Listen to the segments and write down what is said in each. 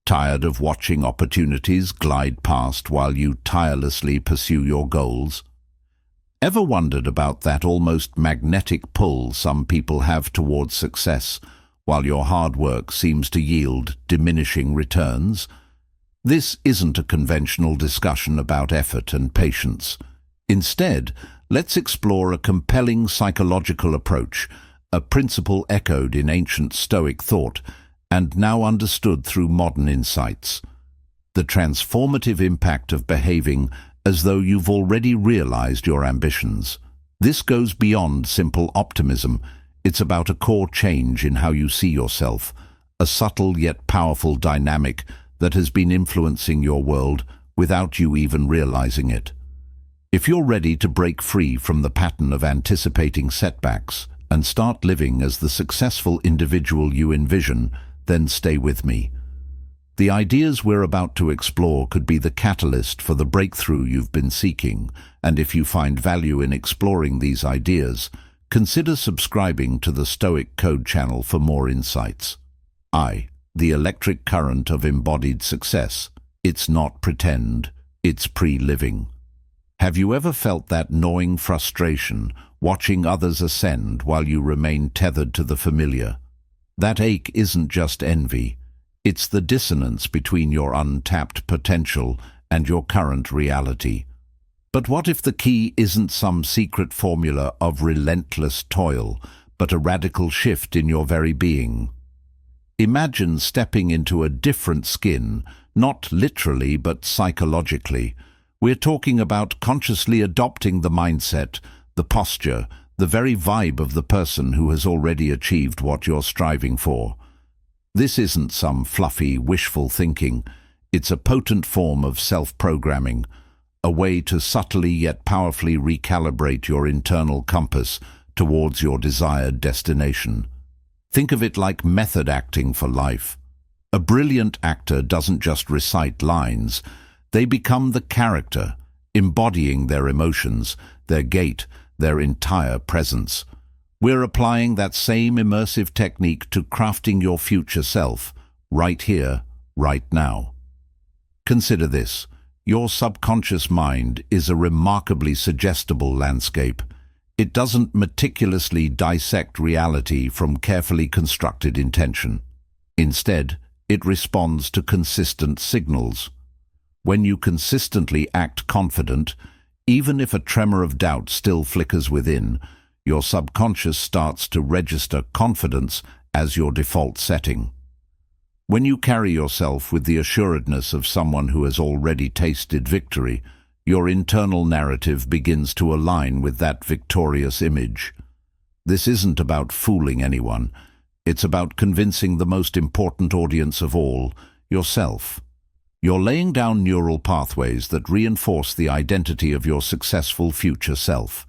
Tired of watching opportunities glide past while you tirelessly pursue your goals? Ever wondered about that almost magnetic pull some people have towards success, while your hard work seems to yield diminishing returns? This isn't a conventional discussion about effort and patience. Instead, let's explore a compelling psychological approach, a principle echoed in ancient Stoic thought and now understood through modern insights. The transformative impact of behaving as though you've already realized your ambitions. This goes beyond simple optimism. It's about a core change in how you see yourself, a subtle yet powerful dynamic that has been influencing your world without you even realizing it. If you're ready to break free from the pattern of anticipating setbacks and start living as the successful individual you envision, then stay with me. The ideas we're about to explore could be the catalyst for the breakthrough you've been seeking, and if you find value in exploring these ideas, consider subscribing to the Stoic Code channel for more insights. The electric current of embodied success. It's not pretend, it's pre-living. Have you ever felt that gnawing frustration, watching others ascend while you remain tethered to the familiar? That ache isn't just envy. It's the dissonance between your untapped potential and your current reality. But what if the key isn't some secret formula of relentless toil, but a radical shift in your very being? Imagine stepping into a different skin, not literally but psychologically. We're talking about consciously adopting the mindset, the posture, the very vibe of the person who has already achieved what you're striving for. This isn't some fluffy, wishful thinking. It's a potent form of self-programming, a way to subtly yet powerfully recalibrate your internal compass towards your desired destination. Think of it like method acting for life. A brilliant actor doesn't just recite lines. They become the character, embodying their emotions, their gait, their entire presence. We're applying that same immersive technique to crafting your future self, right here, right now. Consider this. Your subconscious mind is a remarkably suggestible landscape. It doesn't meticulously dissect reality from carefully constructed intention. Instead, it responds to consistent signals. When you consistently act confident, even if a tremor of doubt still flickers within, your subconscious starts to register confidence as your default setting. When you carry yourself with the assuredness of someone who has already tasted victory, your internal narrative begins to align with that victorious image. This isn't about fooling anyone. It's about convincing the most important audience of all, yourself. You're laying down neural pathways that reinforce the identity of your successful future self.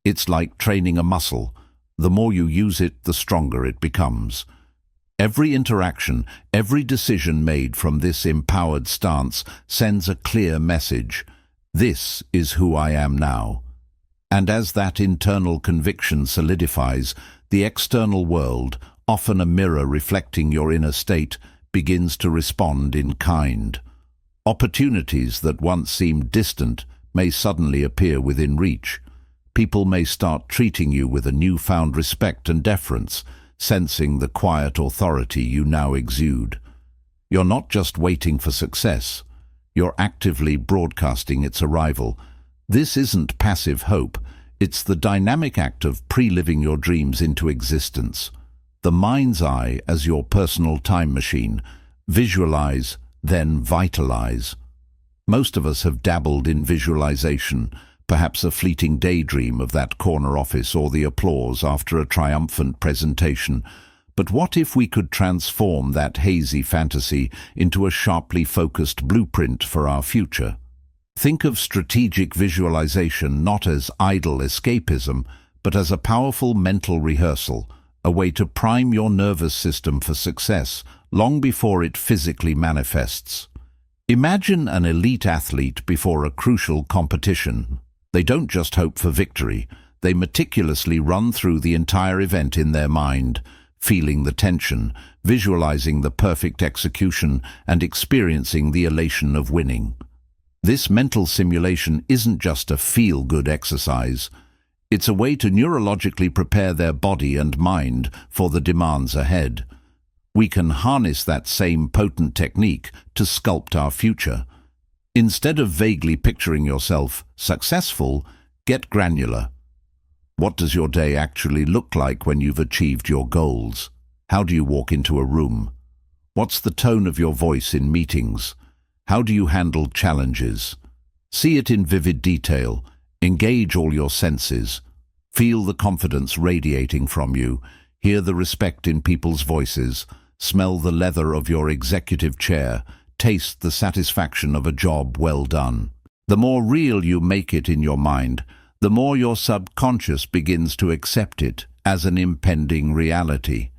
It's like training a muscle. The more you use it, the stronger it becomes. Every interaction, every decision made from this empowered stance sends a clear message. This is who I am now. And as that internal conviction solidifies, the external world, often a mirror reflecting your inner state, begins to respond in kind. Opportunities that once seemed distant may suddenly appear within reach. People may start treating you with a newfound respect and deference, sensing the quiet authority you now exude. You're not just waiting for success. You're actively broadcasting its arrival. This isn't passive hope. It's the dynamic act of pre-living your dreams into existence. The mind's eye as your personal time machine. Visualize, then vitalize. Most of us have dabbled in visualization, perhaps a fleeting daydream of that corner office or the applause after a triumphant presentation. But what if we could transform that hazy fantasy into a sharply focused blueprint for our future? Think of strategic visualization not as idle escapism, but as a powerful mental rehearsal, a way to prime your nervous system for success long before it physically manifests. Imagine an elite athlete before a crucial competition. They don't just hope for victory, they meticulously run through the entire event in their mind, feeling the tension, visualizing the perfect execution, and experiencing the elation of winning. This mental simulation isn't just a feel-good exercise. It's a way to neurologically prepare their body and mind for the demands ahead. We can harness that same potent technique to sculpt our future. Instead of vaguely picturing yourself successful, get granular. What does your day actually look like when you've achieved your goals? How do you walk into a room? What's the tone of your voice in meetings? How do you handle challenges? See it in vivid detail. Engage all your senses. Feel the confidence radiating from you. Hear the respect in people's voices. Smell the leather of your executive chair. Taste the satisfaction of a job well done. The more real you make it in your mind, the more your subconscious begins to accept it as an impending reality.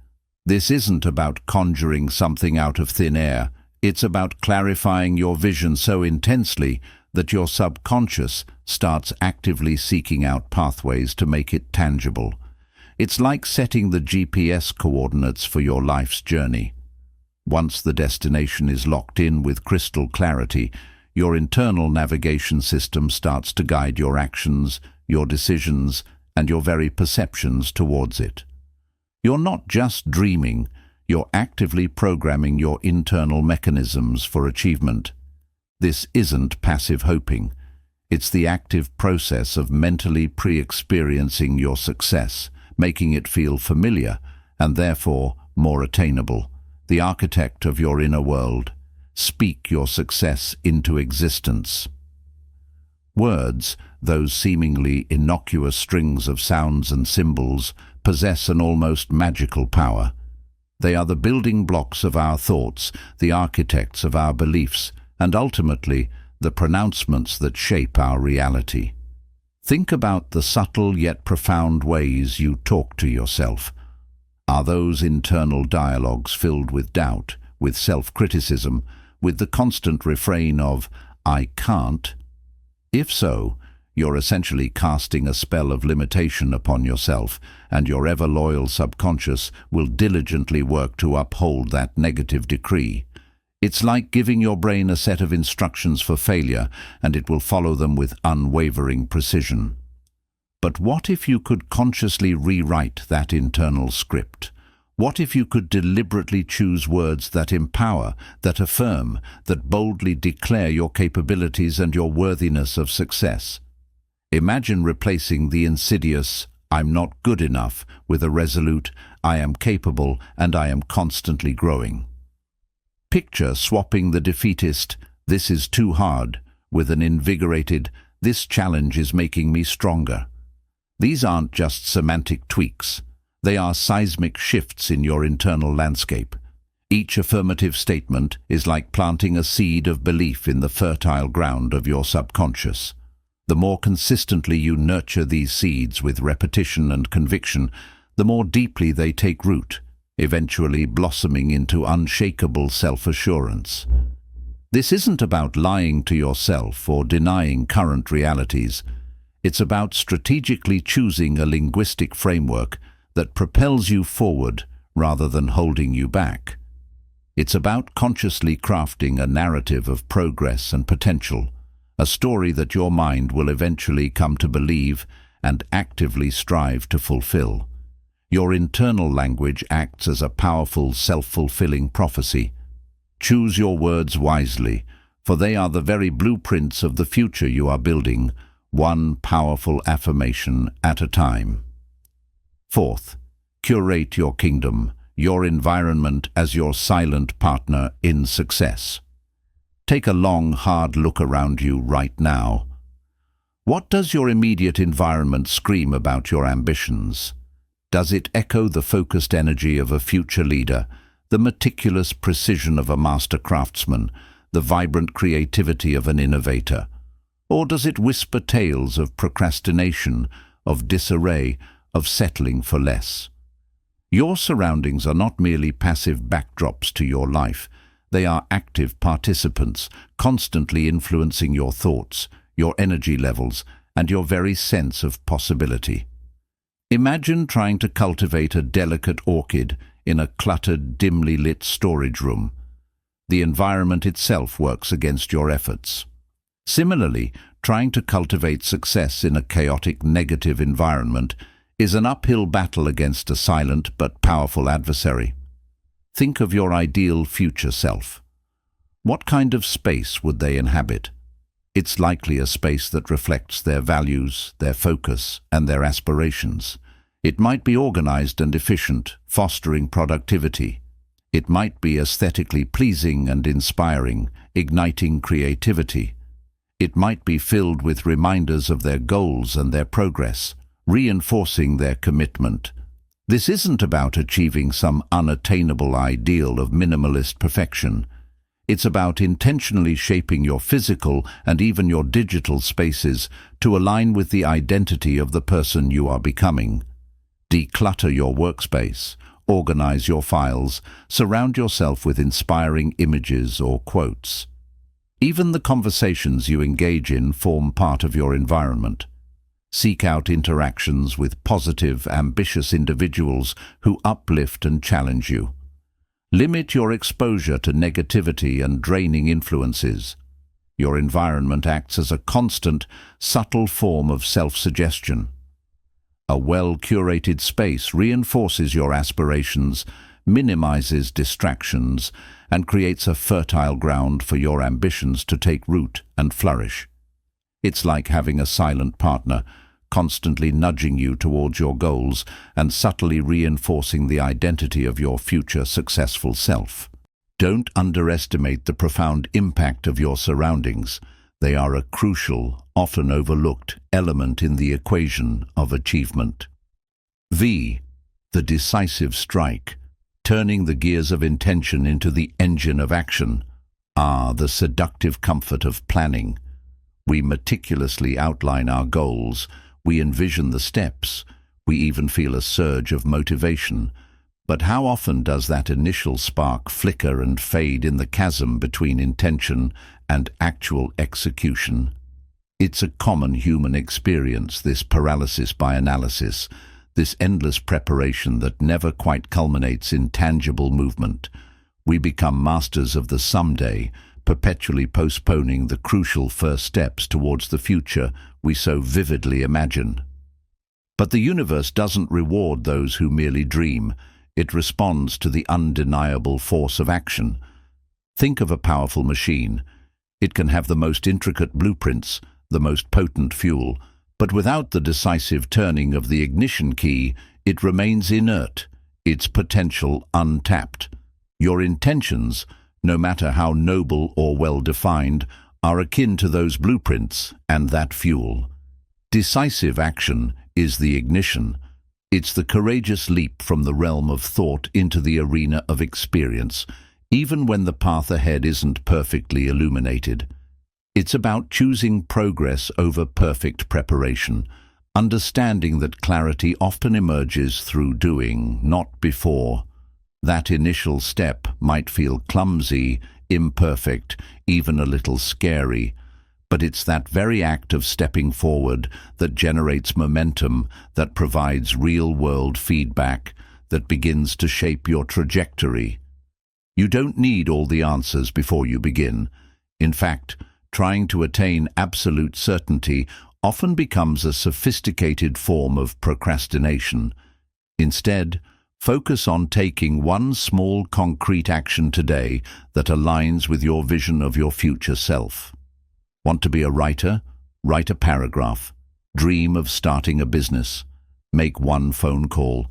This isn't about conjuring something out of thin air. It's about clarifying your vision so intensely that your subconscious starts actively seeking out pathways to make it tangible. It's like setting the GPS coordinates for your life's journey. Once the destination is locked in with crystal clarity, your internal navigation system starts to guide your actions, your decisions, and your very perceptions towards it. You're not just dreaming, you're actively programming your internal mechanisms for achievement. This isn't passive hoping. It's the active process of mentally pre-experiencing your success, making it feel familiar and therefore more attainable. The architect of your inner world. Speak your success into existence. Words, those seemingly innocuous strings of sounds and symbols, possess an almost magical power. They are the building blocks of our thoughts, the architects of our beliefs, and ultimately, the pronouncements that shape our reality. Think about the subtle yet profound ways you talk to yourself. Are those internal dialogues filled with doubt, with self-criticism, with the constant refrain of, "I can't"? If so, you're essentially casting a spell of limitation upon yourself, and your ever-loyal subconscious will diligently work to uphold that negative decree. It's like giving your brain a set of instructions for failure, and it will follow them with unwavering precision. But what if you could consciously rewrite that internal script? What if you could deliberately choose words that empower, that affirm, that boldly declare your capabilities and your worthiness of success? Imagine replacing the insidious, "I'm not good enough," with a resolute, "I am capable and I am constantly growing." Picture swapping the defeatist, "This is too hard," with an invigorated, "This challenge is making me stronger." These aren't just semantic tweaks. They are seismic shifts in your internal landscape. Each affirmative statement is like planting a seed of belief in the fertile ground of your subconscious. The more consistently you nurture these seeds with repetition and conviction, the more deeply they take root, eventually blossoming into unshakable self-assurance. This isn't about lying to yourself or denying current realities. It's about strategically choosing a linguistic framework that propels you forward rather than holding you back. It's about consciously crafting a narrative of progress and potential, a story that your mind will eventually come to believe and actively strive to fulfill. Your internal language acts as a powerful, self-fulfilling prophecy. Choose your words wisely, for they are the very blueprints of the future you are building, one powerful affirmation at a time. Fourth, curate your kingdom, your environment as your silent partner in success. Take a long, hard look around you right now. What does your immediate environment scream about your ambitions? Does it echo the focused energy of a future leader, the meticulous precision of a master craftsman, the vibrant creativity of an innovator? Or does it whisper tales of procrastination, of disarray, of settling for less? Your surroundings are not merely passive backdrops to your life. They are active participants, constantly influencing your thoughts, your energy levels, and your very sense of possibility. Imagine trying to cultivate a delicate orchid in a cluttered, dimly lit storage room. The environment itself works against your efforts. Similarly, trying to cultivate success in a chaotic, negative environment is an uphill battle against a silent but powerful adversary. Think of your ideal future self. What kind of space would they inhabit? It's likely a space that reflects their values, their focus, and their aspirations. It might be organized and efficient, fostering productivity. It might be aesthetically pleasing and inspiring, igniting creativity. It might be filled with reminders of their goals and their progress, reinforcing their commitment. This isn't about achieving some unattainable ideal of minimalist perfection. It's about intentionally shaping your physical and even your digital spaces to align with the identity of the person you are becoming. Declutter your workspace, organize your files, surround yourself with inspiring images or quotes. Even the conversations you engage in form part of your environment. Seek out interactions with positive, ambitious individuals who uplift and challenge you. Limit your exposure to negativity and draining influences. Your environment acts as a constant, subtle form of self-suggestion. A well-curated space reinforces your aspirations, minimizes distractions, and creates a fertile ground for your ambitions to take root and flourish. It's like having a silent partner, constantly nudging you towards your goals and subtly reinforcing the identity of your future successful self. Don't underestimate the profound impact of your surroundings. They are a crucial, often overlooked element in the equation of achievement. V. The decisive strike, turning the gears of intention into the engine of action. R. The seductive comfort of planning. We meticulously outline our goals. We envision the steps. We even feel a surge of motivation. But how often does that initial spark flicker and fade in the chasm between intention and actual execution? It's a common human experience, this paralysis by analysis, this endless preparation that never quite culminates in tangible movement. We become masters of the someday, perpetually postponing the crucial first steps towards the future we so vividly imagine. But the universe doesn't reward those who merely dream. It responds to the undeniable force of action. Think of a powerful machine. It can have the most intricate blueprints, the most potent fuel, but without the decisive turning of the ignition key, it remains inert, its potential untapped. Your intentions, no matter how noble or well-defined, are akin to those blueprints and that fuel. Decisive action is the ignition. It's the courageous leap from the realm of thought into the arena of experience, even when the path ahead isn't perfectly illuminated. It's about choosing progress over perfect preparation, understanding that clarity often emerges through doing, not before. That initial step might feel clumsy, imperfect, even a little scary, but it's that very act of stepping forward that generates momentum, that provides real-world feedback, that begins to shape your trajectory. You don't need all the answers before you begin. In fact, trying to attain absolute certainty often becomes a sophisticated form of procrastination. Instead, focus on taking one small concrete action today that aligns with your vision of your future self. Want to be a writer? Write a paragraph. Dream of starting a business. Make one phone call.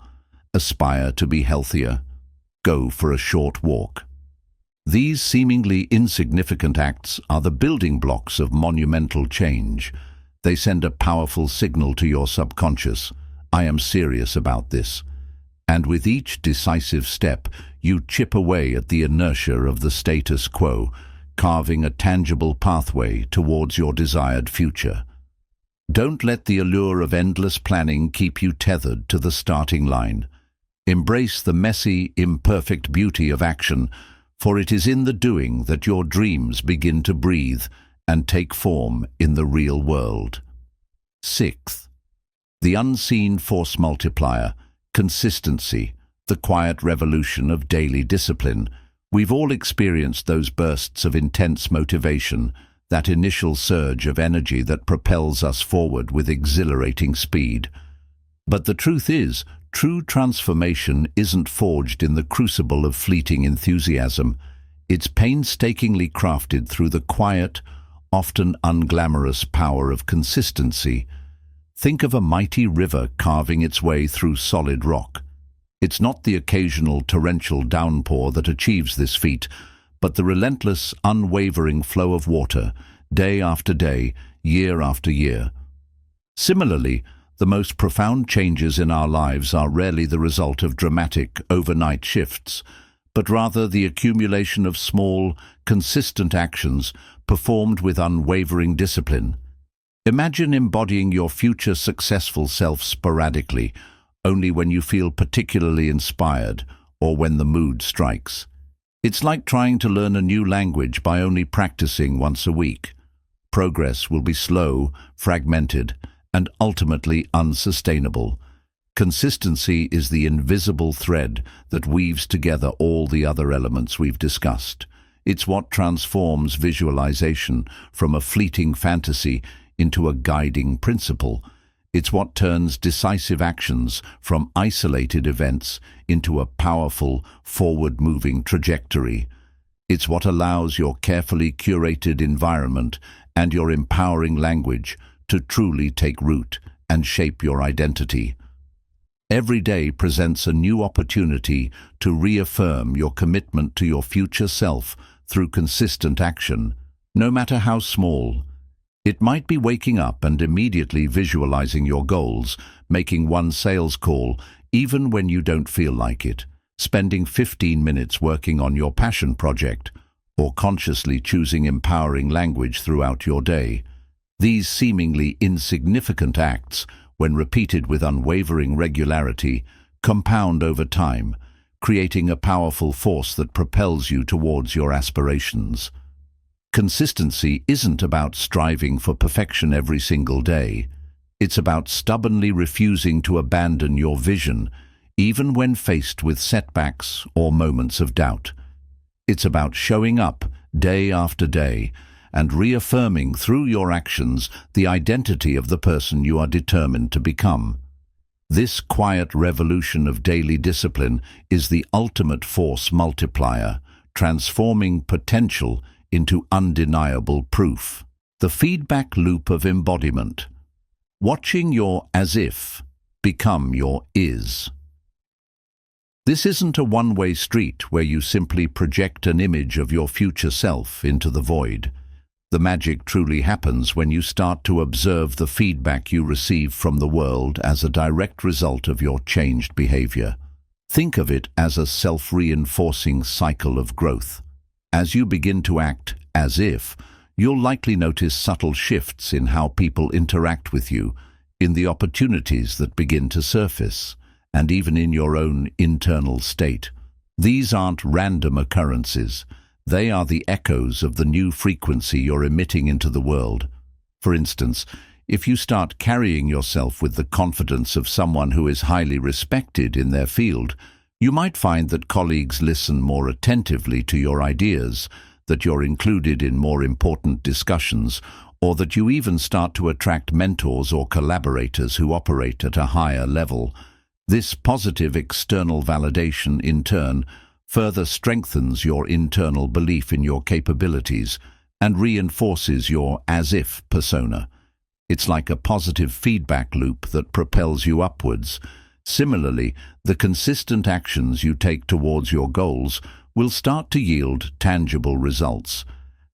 Aspire to be healthier. Go for a short walk. These seemingly insignificant acts are the building blocks of monumental change. They send a powerful signal to your subconscious. I am serious about this. And with each decisive step, you chip away at the inertia of the status quo, carving a tangible pathway towards your desired future. Don't let the allure of endless planning keep you tethered to the starting line. Embrace the messy, imperfect beauty of action, for it is in the doing that your dreams begin to breathe and take form in the real world. Sixth, the unseen force multiplier, consistency, The quiet revolution of daily discipline. We've all experienced those bursts of intense motivation, that initial surge of energy that propels us forward with exhilarating speed. But the truth is, true transformation isn't forged in the crucible of fleeting enthusiasm. It's painstakingly crafted through the quiet, often unglamorous power of consistency. Think of a mighty river carving its way through solid rock. It's not the occasional torrential downpour that achieves this feat, but the relentless, unwavering flow of water, day after day, year after year. Similarly, the most profound changes in our lives are rarely the result of dramatic, overnight shifts, but rather the accumulation of small, consistent actions performed with unwavering discipline. Imagine embodying your future successful self sporadically, only when you feel particularly inspired or when the mood strikes. It's like trying to learn a new language by only practicing once a week. Progress will be slow, fragmented, and ultimately unsustainable. Consistency is the invisible thread that weaves together all the other elements we've discussed. It's what transforms visualization from a fleeting fantasy into a guiding principle. It's what turns decisive actions from isolated events into a powerful, forward-moving trajectory. It's what allows your carefully curated environment and your empowering language to truly take root and shape your identity. Every day presents a new opportunity to reaffirm your commitment to your future self through consistent action, no matter how small. It might be waking up and immediately visualizing your goals, making one sales call, even when you don't feel like it, spending 15 minutes working on your passion project, or consciously choosing empowering language throughout your day. These seemingly insignificant acts, when repeated with unwavering regularity, compound over time, creating a powerful force that propels you towards your aspirations. Consistency isn't about striving for perfection every single day. It's about stubbornly refusing to abandon your vision, even when faced with setbacks or moments of doubt. It's about showing up day after day and reaffirming through your actions the identity of the person you are determined to become. This quiet revolution of daily discipline is the ultimate force multiplier, transforming potential into undeniable proof. The feedback loop of embodiment. Watching your as-if become your is. This isn't a one-way street where you simply project an image of your future self into the void. The magic truly happens when you start to observe the feedback you receive from the world as a direct result of your changed behavior. Think of it as a self-reinforcing cycle of growth. As you begin to act as if, you'll likely notice subtle shifts in how people interact with you, in the opportunities that begin to surface, and even in your own internal state. These aren't random occurrences. They are the echoes of the new frequency you're emitting into the world. For instance, if you start carrying yourself with the confidence of someone who is highly respected in their field, you might find that colleagues listen more attentively to your ideas, that you're included in more important discussions, or that you even start to attract mentors or collaborators who operate at a higher level. This positive external validation, in turn, further strengthens your internal belief in your capabilities and reinforces your as-if persona. It's like a positive feedback loop that propels you upwards. Similarly, the consistent actions you take towards your goals will start to yield tangible results,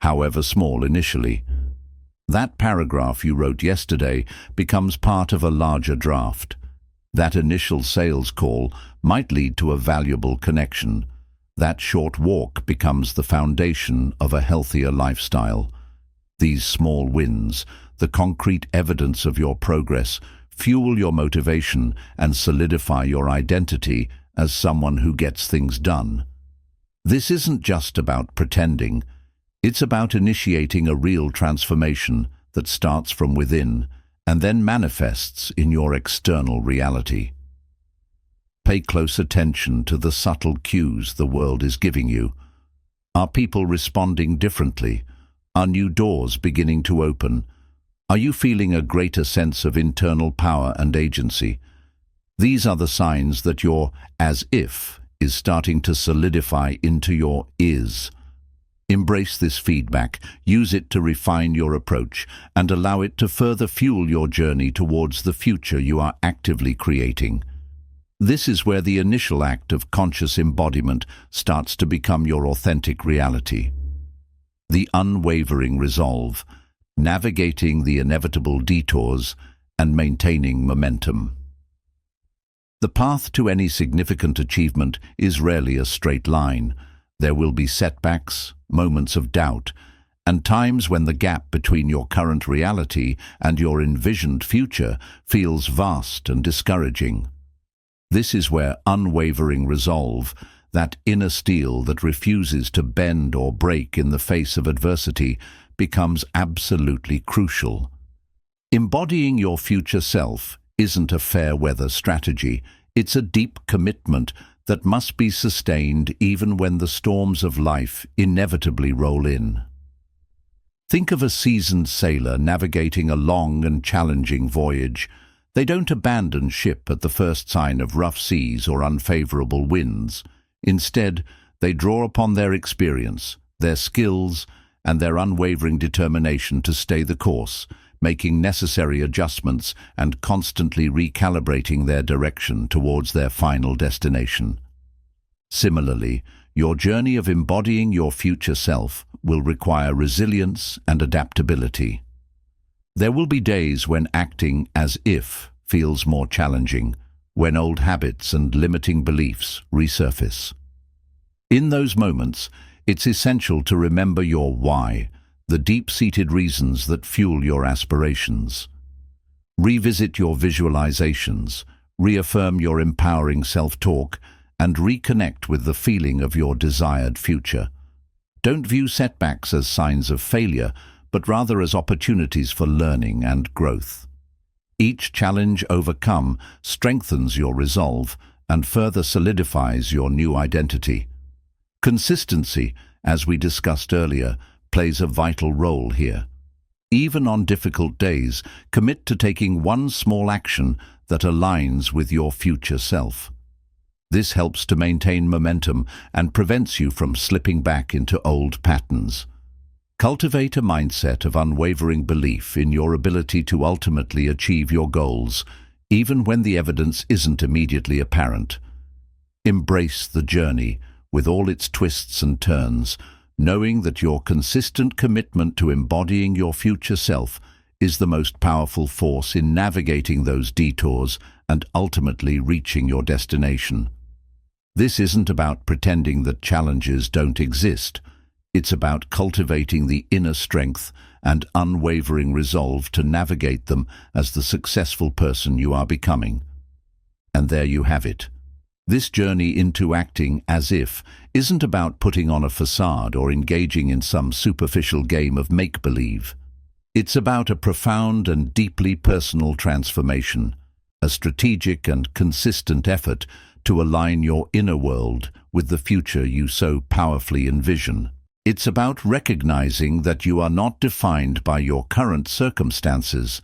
however small initially. That paragraph you wrote yesterday becomes part of a larger draft. That initial sales call might lead to a valuable connection. That short walk becomes the foundation of a healthier lifestyle. These small wins, the concrete evidence of your progress, fuel your motivation and solidify your identity as someone who gets things done. This isn't just about pretending. It's about initiating a real transformation that starts from within and then manifests in your external reality. Pay close attention to the subtle cues the world is giving you. Are people responding differently? Are new doors beginning to open? Are you feeling a greater sense of internal power and agency? These are the signs that your as if is starting to solidify into your is. Embrace this feedback, use it to refine your approach, and allow it to further fuel your journey towards the future you are actively creating. This is where the initial act of conscious embodiment starts to become your authentic reality. The unwavering resolve, navigating the inevitable detours, and maintaining momentum. The path to any significant achievement is rarely a straight line. There will be setbacks, moments of doubt, and times when the gap between your current reality and your envisioned future feels vast and discouraging. This is where unwavering resolve, that inner steel that refuses to bend or break in the face of adversity, becomes absolutely crucial. Embodying your future self isn't a fair-weather strategy. It's a deep commitment that must be sustained even when the storms of life inevitably roll in. Think of a seasoned sailor navigating a long and challenging voyage. They don't abandon ship at the first sign of rough seas or unfavorable winds. Instead, they draw upon their experience, their skills, and their unwavering determination to stay the course, making necessary adjustments and constantly recalibrating their direction towards their final destination. Similarly, your journey of embodying your future self will require resilience and adaptability. There will be days when acting as if feels more challenging, when old habits and limiting beliefs resurface. In those moments, it's essential to remember your why, the deep-seated reasons that fuel your aspirations. Revisit your visualizations, reaffirm your empowering self-talk, and reconnect with the feeling of your desired future. Don't view setbacks as signs of failure, but rather as opportunities for learning and growth. Each challenge overcome strengthens your resolve and further solidifies your new identity. Consistency, as we discussed earlier, plays a vital role here. Even on difficult days, commit to taking one small action that aligns with your future self. This helps to maintain momentum and prevents you from slipping back into old patterns. Cultivate a mindset of unwavering belief in your ability to ultimately achieve your goals, even when the evidence isn't immediately apparent. Embrace the journey, with all its twists and turns, knowing that your consistent commitment to embodying your future self is the most powerful force in navigating those detours and ultimately reaching your destination. This isn't about pretending that challenges don't exist. It's about cultivating the inner strength and unwavering resolve to navigate them as the successful person you are becoming. And there you have it. This journey into acting as if isn't about putting on a facade or engaging in some superficial game of make-believe. It's about a profound and deeply personal transformation, a strategic and consistent effort to align your inner world with the future you so powerfully envision. It's about recognizing that you are not defined by your current circumstances,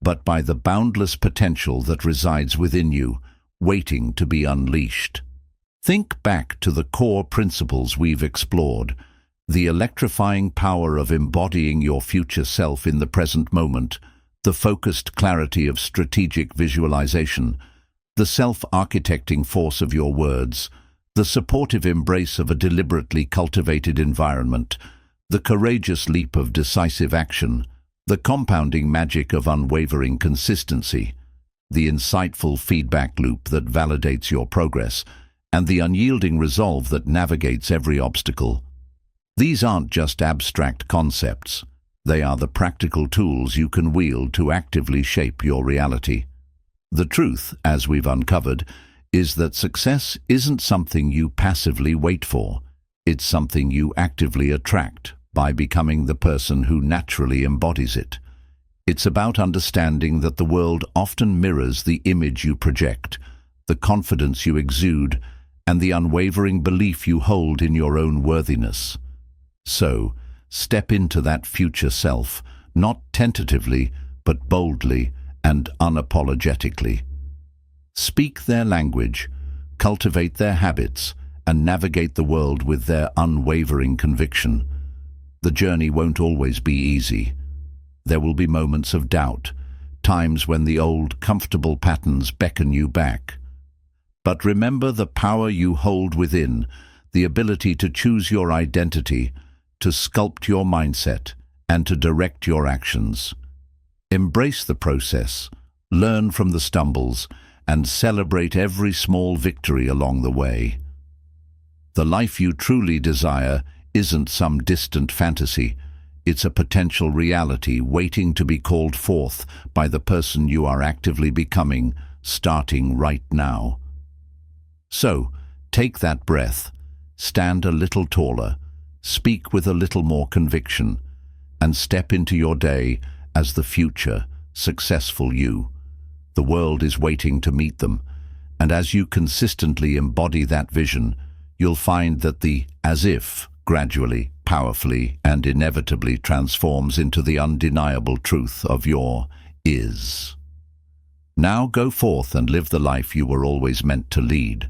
but by the boundless potential that resides within you, waiting to be unleashed. Think back to the core principles we've explored: the electrifying power of embodying your future self in the present moment, the focused clarity of strategic visualization, the self-architecting force of your words, the supportive embrace of a deliberately cultivated environment, the courageous leap of decisive action, the compounding magic of unwavering consistency, the insightful feedback loop that validates your progress, and the unyielding resolve that navigates every obstacle. These aren't just abstract concepts. They are the practical tools you can wield to actively shape your reality. The truth, as we've uncovered, is that success isn't something you passively wait for. It's something you actively attract by becoming the person who naturally embodies it. It's about understanding that the world often mirrors the image you project, the confidence you exude, and the unwavering belief you hold in your own worthiness. So, step into that future self, not tentatively, but boldly and unapologetically. Speak their language, cultivate their habits, and navigate the world with their unwavering conviction. The journey won't always be easy. There will be moments of doubt, times when the old, comfortable patterns beckon you back. But remember the power you hold within, the ability to choose your identity, to sculpt your mindset, and to direct your actions. Embrace the process, learn from the stumbles, and celebrate every small victory along the way. The life you truly desire isn't some distant fantasy. It's a potential reality waiting to be called forth by the person you are actively becoming, starting right now. So, take that breath, stand a little taller, speak with a little more conviction, and step into your day as the future, successful you. The world is waiting to meet them, and as you consistently embody that vision, you'll find that the as if gradually, powerfully, and inevitably transforms into the undeniable truth of your is. Now go forth and live the life you were always meant to lead.